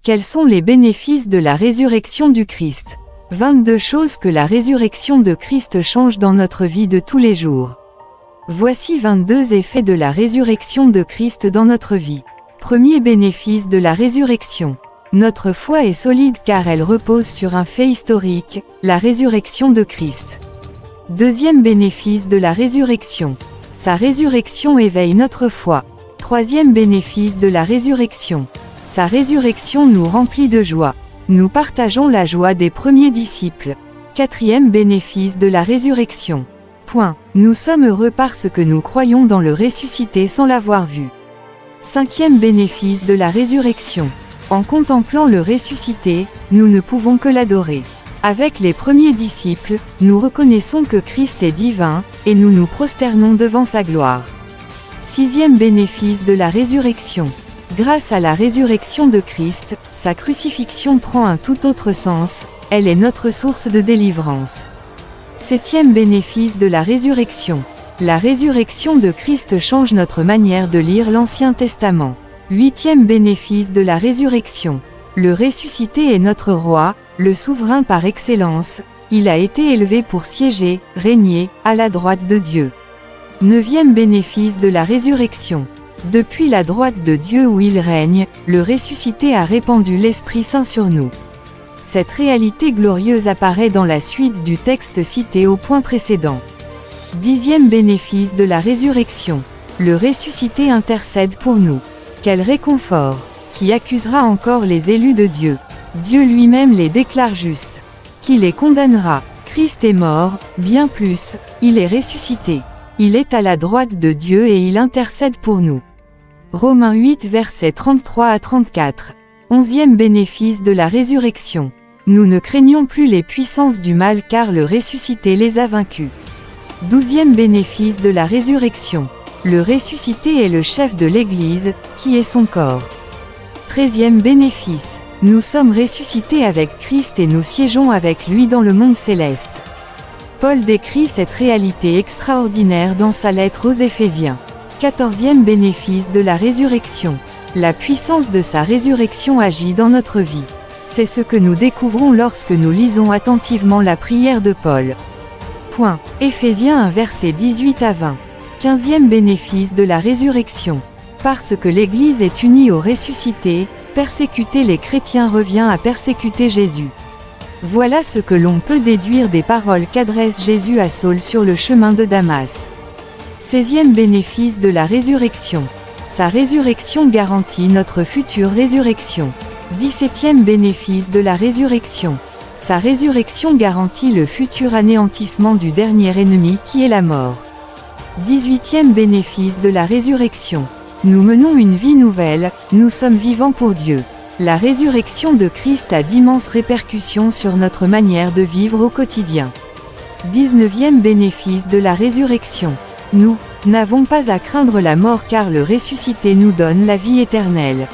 Quels sont les bénéfices de la résurrection du Christ? 22 choses que la résurrection de Christ change dans notre vie de tous les jours. Voici 22 effets de la résurrection de Christ dans notre vie. Premier bénéfice de la résurrection. Notre foi est solide car elle repose sur un fait historique, la résurrection de Christ. Deuxième bénéfice de la résurrection. Sa résurrection éveille notre foi. Troisième bénéfice de la résurrection. Sa résurrection nous remplit de joie. Nous partageons la joie des premiers disciples. Quatrième bénéfice de la résurrection. Nous sommes heureux parce que nous croyons dans le ressuscité sans l'avoir vu. Cinquième bénéfice de la résurrection. En contemplant le ressuscité, nous ne pouvons que l'adorer. Avec les premiers disciples, nous reconnaissons que Christ est divin, et nous nous prosternons devant sa gloire. Sixième bénéfice de la résurrection. Grâce à la résurrection de Christ, sa crucifixion prend un tout autre sens, elle est notre source de délivrance. Septième bénéfice de la résurrection. La résurrection de Christ change notre manière de lire l'Ancien Testament. Huitième bénéfice de la résurrection. Le ressuscité est notre roi, le souverain par excellence, il a été élevé pour siéger, régner, à la droite de Dieu. Neuvième bénéfice de la résurrection. Depuis la droite de Dieu où il règne, le ressuscité a répandu l'Esprit Saint sur nous. Cette réalité glorieuse apparaît dans la suite du texte cité au point précédent. Dixième bénéfice de la résurrection. Le ressuscité intercède pour nous. Quel réconfort! Qui accusera encore les élus de Dieu? Dieu lui-même les déclare justes. Qui les condamnera? Christ est mort, bien plus, il est ressuscité. Il est à la droite de Dieu et il intercède pour nous. Romains 8 versets 33 à 34. Onzième bénéfice de la résurrection. Nous ne craignons plus les puissances du mal car le ressuscité les a vaincus. Douzième bénéfice de la résurrection. Le ressuscité est le chef de l'Église, qui est son corps. Treizième bénéfice. Nous sommes ressuscités avec Christ et nous siégeons avec lui dans le monde céleste. Paul décrit cette réalité extraordinaire dans sa lettre aux Éphésiens. Quatorzième bénéfice de la résurrection. La puissance de sa résurrection agit dans notre vie. C'est ce que nous découvrons lorsque nous lisons attentivement la prière de Paul. Éphésiens 1 versets 18 à 20. Quinzième bénéfice de la résurrection. Parce que l'Église est unie au ressuscité, persécuter les chrétiens revient à persécuter Jésus. Voilà ce que l'on peut déduire des paroles qu'adresse Jésus à Saul sur le chemin de Damas. Seizième bénéfice de la résurrection. Sa résurrection garantit notre future résurrection. 17e bénéfice de la résurrection. Sa résurrection garantit le futur anéantissement du dernier ennemi qui est la mort. 18e bénéfice de la résurrection. Nous menons une vie nouvelle, nous sommes vivants pour Dieu. La résurrection de Christ a d'immenses répercussions sur notre manière de vivre au quotidien. 19e bénéfice de la résurrection. Nous n'avons pas à craindre la mort car le ressuscité nous donne la vie éternelle.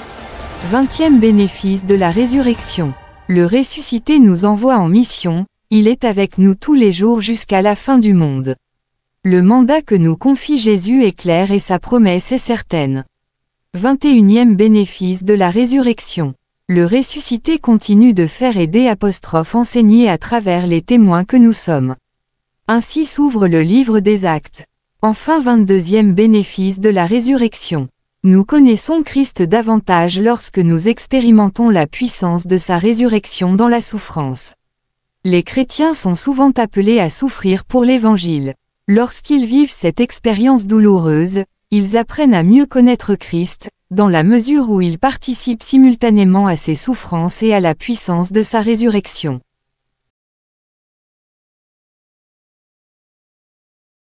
20e bénéfice de la résurrection. Le ressuscité nous envoie en mission, il est avec nous tous les jours jusqu'à la fin du monde. Le mandat que nous confie Jésus est clair et sa promesse est certaine. 21e bénéfice de la résurrection. Le ressuscité continue de faire aider enseigner à travers les témoins que nous sommes. Ainsi s'ouvre le livre des Actes. Enfin 22e bénéfice de la résurrection. Nous connaissons Christ davantage lorsque nous expérimentons la puissance de sa résurrection dans la souffrance. Les chrétiens sont souvent appelés à souffrir pour l'Évangile. Lorsqu'ils vivent cette expérience douloureuse, ils apprennent à mieux connaître Christ, dans la mesure où ils participent simultanément à ses souffrances et à la puissance de sa résurrection.